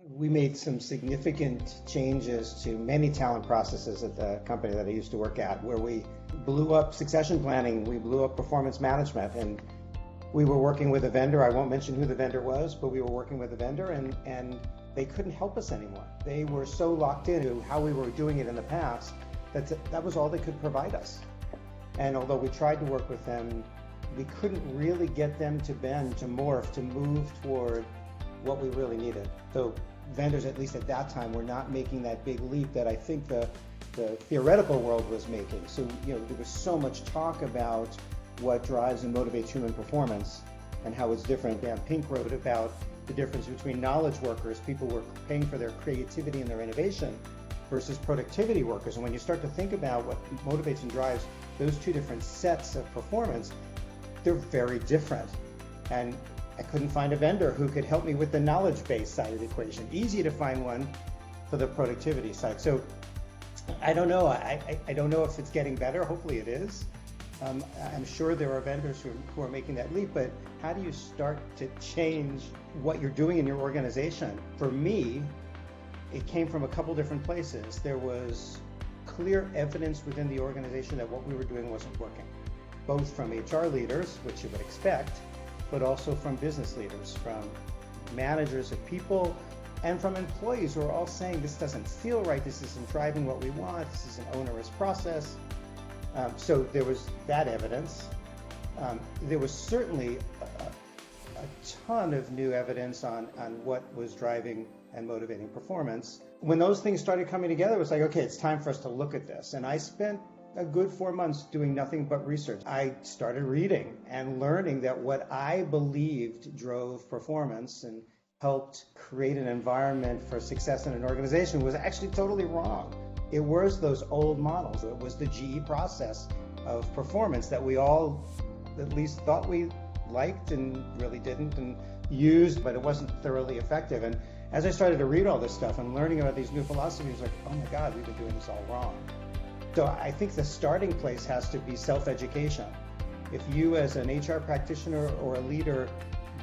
We made some significant changes to many talent processes at the company that I used to work at, where we blew up succession planning, we blew up performance management, and we were working with a vendor. I won't mention who the vendor was, but we were working with a vendor, and they couldn't help us anymore. They were so locked into how we were doing it in the past that was all they could provide us. And although we tried to work with them, we couldn't really get them to bend, to morph, to move toward what we really needed. So vendors, at least at that time, were not making that big leap that I think the theoretical world was making. So, there was so much talk about what drives and motivates human performance and how it's different. Dan Pink wrote about the difference between knowledge workers, people who are paying for their creativity and their innovation, versus productivity workers. And when you start to think about what motivates and drives those two different sets of performance, they're very different. And I couldn't find a vendor who could help me with the knowledge-based side of the equation. Easy to find one for the productivity side. So I don't know. I don't know if it's getting better. Hopefully it is. I'm sure there are vendors who are making that leap, but how do you start to change what you're doing in your organization? For me, it came from a couple different places. There was clear evidence within the organization that what we were doing wasn't working, both from HR leaders, which you would expect, but also from business leaders, from managers of people, and from employees who are all saying, this doesn't feel right, this isn't driving what we want, this is an onerous process. So there was that evidence. There was certainly a ton of new evidence on what was driving and motivating performance. When those things started coming together, it was like, okay, it's time for us to look at this. And I spent a good 4 months doing nothing but research. I started reading and learning that what I believed drove performance and helped create an environment for success in an organization was actually totally wrong. It was those old models. It was the GE process of performance that we all at least thought we liked and really didn't and used, but it wasn't thoroughly effective. And as I started to read all this stuff and learning about these new philosophies, I was like, oh my God, we've been doing this all wrong. So I think the starting place has to be self-education. If you as an HR practitioner or a leader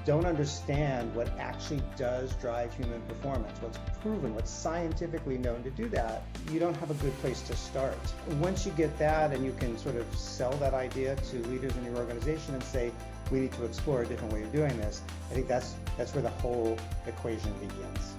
don't understand what actually does drive human performance, what's proven, what's scientifically known to do that, you don't have a good place to start. Once you get that and you can sort of sell that idea to leaders in your organization and say, we need to explore a different way of doing this, I think that's where the whole equation begins.